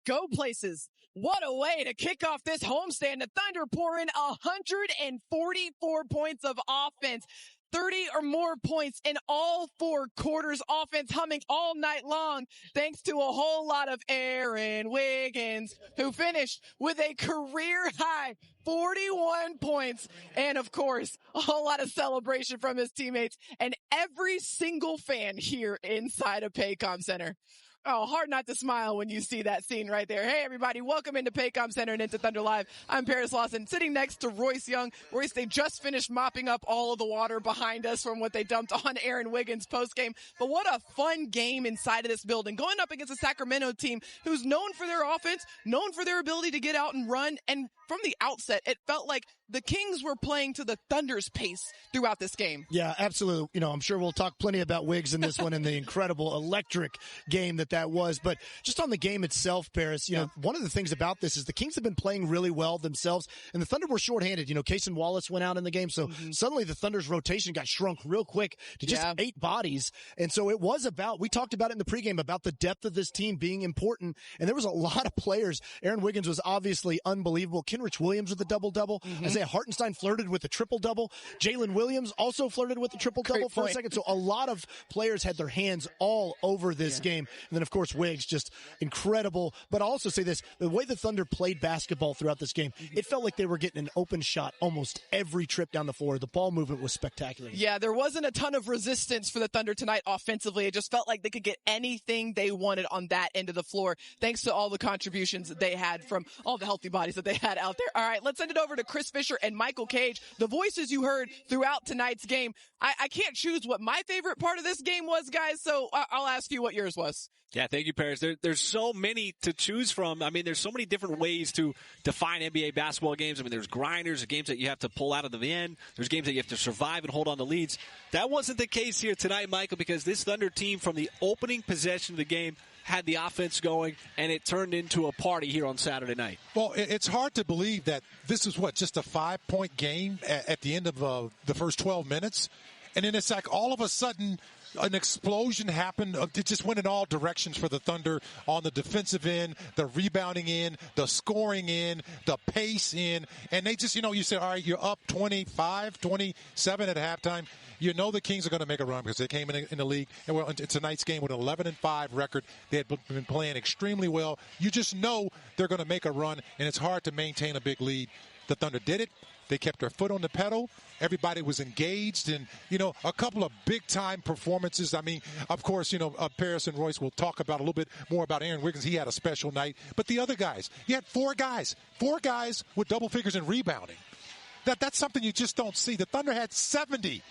go places. What a way to kick off this homestand. The Thunder pour in 144 points of offense. 30 or more points in all four quarters, offense humming all night long, thanks to a whole lot of Aaron Wiggins, who finished with a career-high 41 points, and of course, a whole lot of celebration from his teammates and every single fan here inside of Paycom Center. Oh, hard not to smile when you see that scene right there. Hey, everybody, welcome into Paycom Center and into Thunder Live. I'm Paris Lawson, sitting next to Royce Young. Royce, they just finished mopping up all of the water behind us from what they dumped on Aaron Wiggins postgame. But what a fun game inside of this building, going up against a Sacramento team who's known for their offense, known for their ability to get out and run, and from the outset, it felt like the Kings were playing to the Thunder's pace throughout this game. Yeah, absolutely. You know, I'm sure we'll talk plenty about Wiggs in this one and the incredible electric game that was. But just on the game itself, Paris, you know, one of the things about this is the Kings have been playing really well themselves, and the Thunder were shorthanded. You know, Cason Wallace went out in the game, so suddenly the Thunder's rotation got shrunk real quick to just 8 bodies. And so it was about, we talked about it in the pregame, about the depth of this team being important, and there was a lot of players. Aaron Wiggins was obviously unbelievable. Kenrich Williams with a double-double. Isaiah Hartenstein flirted with a triple-double. Jalen Williams also flirted with a triple-double for a second. So a lot of players had their hands all over this game. And then, of course, Wiggs, just incredible. But I'll also say this, the way the Thunder played basketball throughout this game, it felt like they were getting an open shot almost every trip down the floor. The ball movement was spectacular. Yeah, there wasn't a ton of resistance for the Thunder tonight offensively. It just felt like they could get anything they wanted on that end of the floor, thanks to all the contributions that they had from all the healthy bodies that they had out there. All right, let's send it over to Chris Fisher and Michael Cage. The voices you heard throughout tonight's game. I can't choose what my favorite part of this game was, guys, so I'll ask you what yours was. Yeah, thank you, Paris. There's so many to choose from. I mean, there's so many different ways to define NBA basketball games. I mean, there's grinders, games that you have to pull out of the end. There's games that you have to survive and hold on to leads. That wasn't the case here tonight, Michael, because this Thunder team from the opening possession of the game had the offense going, and it turned into a party here on Saturday night. Well, it's hard to believe that this is just a 5-point game at the end of the first 12 minutes. And then it's like all of a sudden an explosion happened. It just went in all directions for the Thunder on the defensive end, the rebounding end, the scoring end, the pace end. And they just, you say, all right, you're up 25, 27 at halftime. You know the Kings are going to make a run because they came in the league and were in tonight's game with an 11-5 record. They had been playing extremely well. You just know they're going to make a run, and it's hard to maintain a big lead. The Thunder did it. They kept their foot on the pedal. Everybody was engaged, and, a couple of big-time performances. I mean, of course, Paris and Royce will talk about a little bit more about Aaron Wiggins. He had a special night. But the other guys, you had 4 guys with double figures in rebounding. That's something you just don't see. The Thunder had 70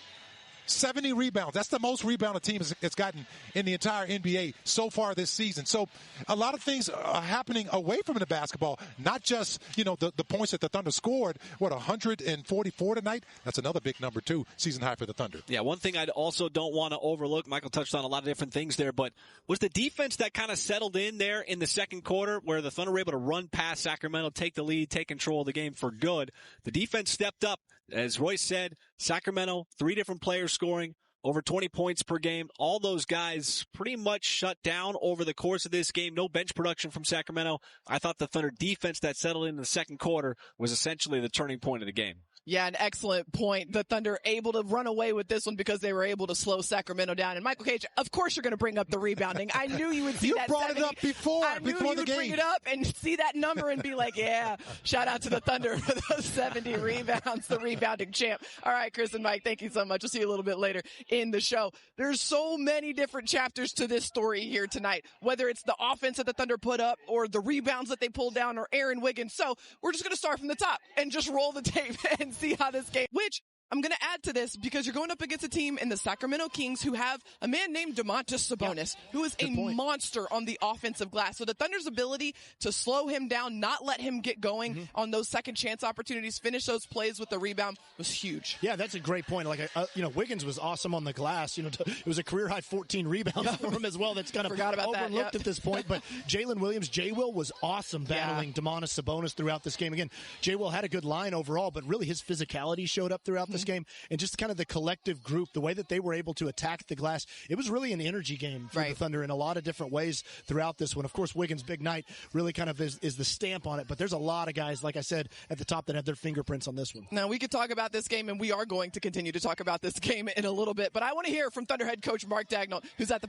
rebounds. That's the most rebound a team has gotten in the entire NBA so far this season. So a lot of things are happening away from the basketball, not just, the points that the Thunder scored. 144 tonight? That's another big number, too. Season high for the Thunder. Yeah, one thing I also don't want to overlook, Michael touched on a lot of different things there, but was the defense that kind of settled in there in the second quarter where the Thunder were able to run past Sacramento, take the lead, take control of the game for good. The defense stepped up. As Royce said, Sacramento, 3 different players scoring over 20 points per game. All those guys pretty much shut down over the course of this game. No bench production from Sacramento. I thought the Thunder defense that settled in the second quarter was essentially the turning point of the game. Yeah, an excellent point. The Thunder able to run away with this one because they were able to slow Sacramento down. And Michael Cage, of course you're going to bring up the rebounding. I knew you would see that. You brought it up before I knew you would bring it up and see that number and be like, yeah, shout out to the Thunder for those 70 rebounds, the rebounding champ. All right, Chris and Mike, thank you so much. We'll see you a little bit later in the show. There's so many different chapters to this story here tonight, whether it's the offense that the Thunder put up or the rebounds that they pulled down or Aaron Wiggins. So we're just going to start from the top and just roll the tape and see how this game, which I'm going to add to this because you're going up against a team in the Sacramento Kings who have a man named Domantas Sabonis, who is a monster on the offensive glass. So the Thunder's ability to slow him down, not let him get going on those second chance opportunities, finish those plays with the rebound was huge. Yeah, that's a great point. Like, Wiggins was awesome on the glass. It was a career high 14 rebounds for him as well. That's kind of overlooked at this point. But Jalen Williams, J-Will was awesome battling Domantas Sabonis throughout this game. Again, J-Will had a good line overall, but really his physicality showed up throughout the this game, and just kind of the collective group, the way that they were able to attack the glass. It was really an energy game for the Thunder in a lot of different ways throughout this one. Of course, Wiggins' big night really kind of is the stamp on it, but there's a lot of guys, like I said, at the top that have their fingerprints on this one. Now, we could talk about this game, and we are going to continue to talk about this game in a little bit, but I want to hear from Thunder head coach Mark Daigneault, who's at the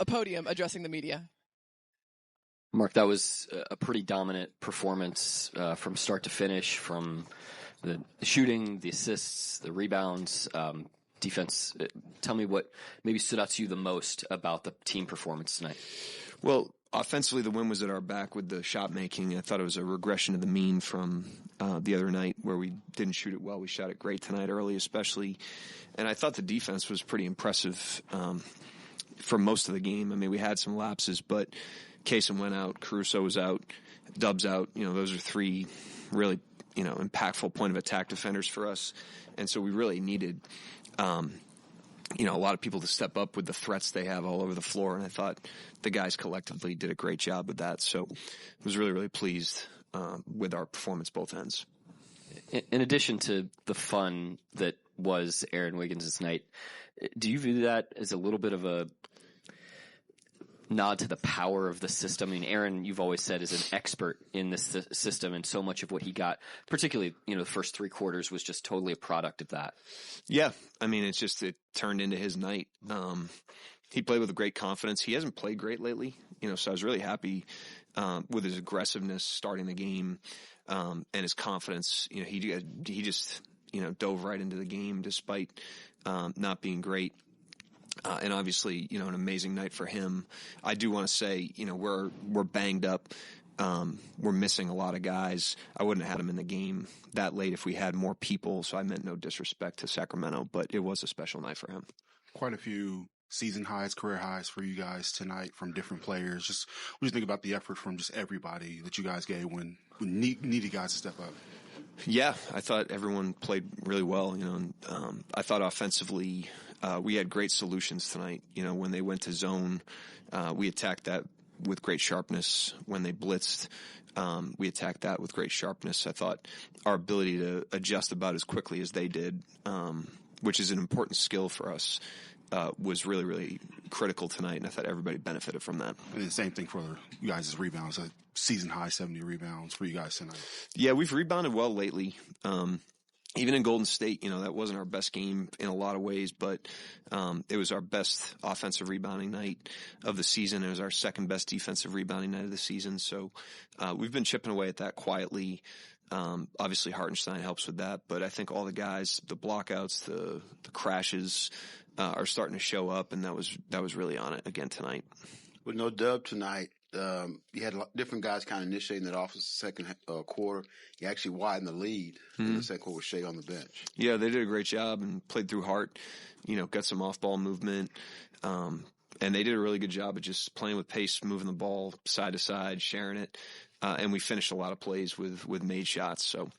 podium addressing the media. Mark, that was a pretty dominant performance from start to finish, from the shooting, the assists, the rebounds, defense. Tell me what maybe stood out to you the most about the team performance tonight. Well, offensively, the win was at our back with the shot making. I thought it was a regression to the mean from the other night where we didn't shoot it well. We shot it great tonight early, especially. And I thought the defense was pretty impressive for most of the game. I mean, we had some lapses, but Kaysen went out, Caruso was out, Dub's out. Those are three really, impactful point of attack defenders for us. And so we really needed, a lot of people to step up with the threats they have all over the floor. And I thought the guys collectively did a great job with that. So I was really, really pleased with our performance both ends. In addition to the fun that was Aaron Wiggins' night, do you view that as a little bit of a nod to the power of the system? I mean, Aaron, you've always said, is an expert in this system, and so much of what he got, particularly, the first three quarters, was just totally a product of that. Yeah. I mean, it turned into his night. He played with great confidence. He hasn't played great lately, so I was really happy with his aggressiveness starting the game and his confidence. He just, dove right into the game despite not being great. And obviously, an amazing night for him. I do want to say, we're banged up. We're missing a lot of guys. I wouldn't have had him in the game that late if we had more people. So I meant no disrespect to Sacramento, but it was a special night for him. Quite a few season highs, career highs for you guys tonight from different players. Just what do you think about the effort from just everybody that you guys gave when needed guys to step up? Yeah, I thought everyone played really well. I thought offensively, we had great solutions tonight. When they went to zone, we attacked that with great sharpness. When they blitzed, we attacked that with great sharpness. I thought our ability to adjust about as quickly as they did, which is an important skill for us, was really, really critical tonight, and I thought everybody benefited from that. And the same thing for you guys' rebounds, a season high 70 rebounds for you guys tonight. Yeah, we've rebounded well lately. Even in Golden State, that wasn't our best game in a lot of ways, but it was our best offensive rebounding night of the season. It was our second best defensive rebounding night of the season. So we've been chipping away at that quietly. Obviously, Hartenstein helps with that, but I think all the guys, the blockouts, the crashes, are starting to show up, and that was really on it again tonight. With no Dub tonight, you had different guys kind of initiating that off the second quarter. You actually widened the lead in the second quarter with Shea on the bench. Yeah, they did a great job and played through Hart, got some off-ball movement. And they did a really good job of just playing with pace, moving the ball side to side, sharing it. And we finished a lot of plays with made shots. So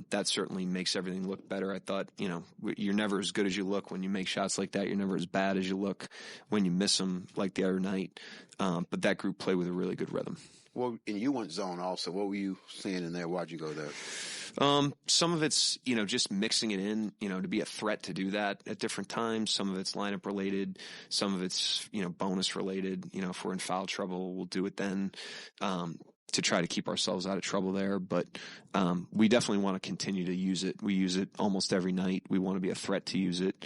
that certainly makes everything look better. I thought, you're never as good as you look when you make shots like that. You're never as bad as you look when you miss them like the other night. But that group played with a really good rhythm. Well, and you went zone also. What were you seeing in there? Why'd you go there? Some of it's, just mixing it in, to be a threat to do that at different times. Some of it's lineup related. Some of it's, bonus related. If we're in foul trouble, we'll do it then. To try to keep ourselves out of trouble there. But we definitely want to continue to use it. We use it almost every night. We want to be a threat to use it.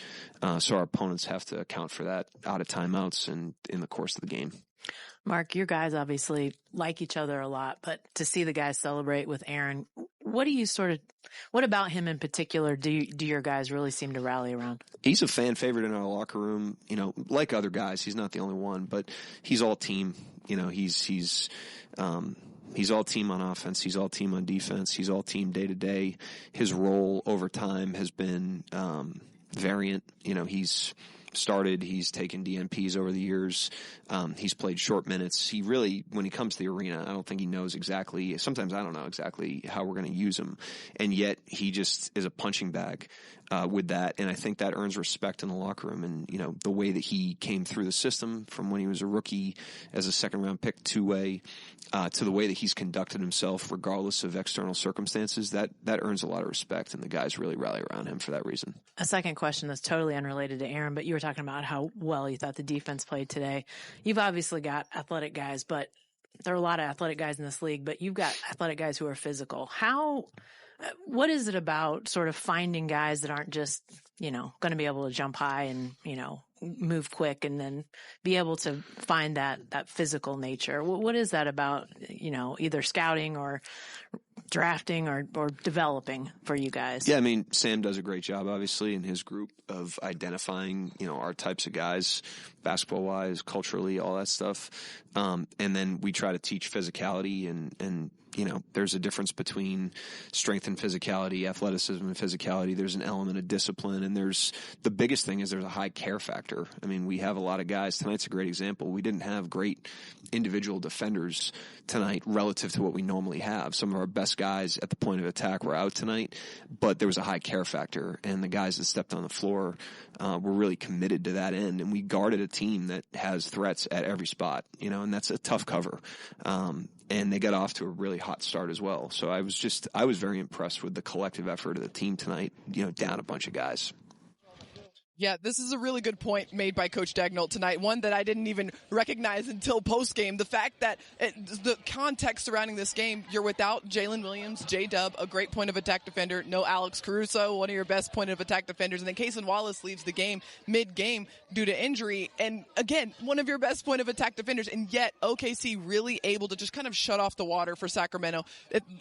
So our opponents have to account for that out of timeouts and in the course of the game. Mark, your guys obviously like each other a lot, but to see the guys celebrate with Aaron, what about him in particular do your guys really seem to rally around? He's a fan favorite in our locker room, like other guys. He's not the only one, but he's all team. He's all team on offense. He's all team on defense. He's all team day to day. His role over time has been variant. He's started. He's taken DNPs over the years. He's played short minutes. He really, when he comes to the arena, I don't think he knows exactly. Sometimes I don't know exactly how we're going to use him. And yet he just is a punching bag with that. And I think that earns respect in the locker room. And, you know, the way that he came through the system from when he was a rookie as a second-round pick two-way to the way that he's conducted himself regardless of external circumstances, that earns a lot of respect. And the guys really rally around him for that reason. A second question that's totally unrelated to Aaron, but you were talking about how well you thought the defense played today. You've obviously got athletic guys, but there are a lot of athletic guys in this league, but you've got athletic guys who are physical. What is it about sort of finding guys that aren't just, you know, going to be able to jump high and, you know, move quick and then be able to find that physical nature? What is that about, you know, either scouting or drafting or developing for you guys? Yeah, I mean, Sam does a great job, obviously, in his group of identifying, you know, our types of guys, basketball-wise, culturally, all that stuff. And then we try to teach physicality and you know, there's a difference between strength and physicality, athleticism and physicality. There's an element of discipline, and the biggest thing is there's a high care factor. I mean, we have a lot of guys. Tonight's a great example. We didn't have great individual defenders tonight relative to what we normally have. Some of our best guys at the point of attack were out tonight, but there was a high care factor, and the guys that stepped on the floor were really committed to that end, and we guarded a team that has threats at every spot, you know, and that's a tough cover. And they got off to a really hot start as well. So I was very impressed with the collective effort of the team tonight, you know, down a bunch of guys. Yeah, this is a really good point made by Coach Daigneault tonight, one that I didn't even recognize until postgame. The fact that the context surrounding this game, you're without Jalen Williams, J-Dub, a great point of attack defender, no Alex Caruso, one of your best point of attack defenders, and then Kaysen Wallace leaves the game mid-game due to injury, and again, one of your best point of attack defenders, and yet OKC really able to just kind of shut off the water for Sacramento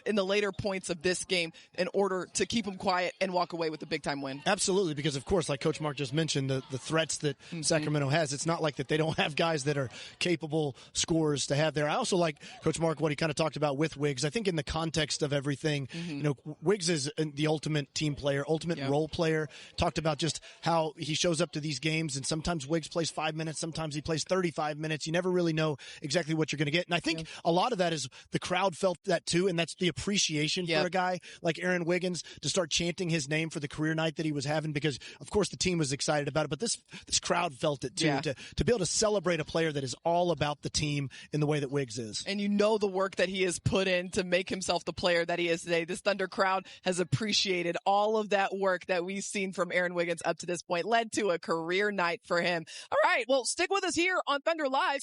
in the later points of this game in order to keep them quiet and walk away with a big-time win. Absolutely, because of course, like Coach Mark just mentioned, the threats that Sacramento has. It's not like that they don't have guys that are capable scorers to have there. I also like Coach Mark, what he kind of talked about with Wiggs. I think in the context of everything, you know, Wiggs is the ultimate team player, ultimate role player. Talked about just how he shows up to these games, and sometimes Wiggs plays 5 minutes, sometimes he plays 35 minutes. You never really know exactly what you're going to get. And I think a lot of that is the crowd felt that too, and that's the appreciation for a guy like Aaron Wiggins to start chanting his name for the career night that he was having, because of course the team was excited about it, but this crowd felt it too, to be able to celebrate a player that is all about the team in the way that Wiggs is. And you know the work that he has put in to make himself the player that he is today. This Thunder crowd has appreciated all of that work that we've seen from Aaron Wiggins up to this point, led to a career night for him. All right, well, stick with us here on Thunder Live.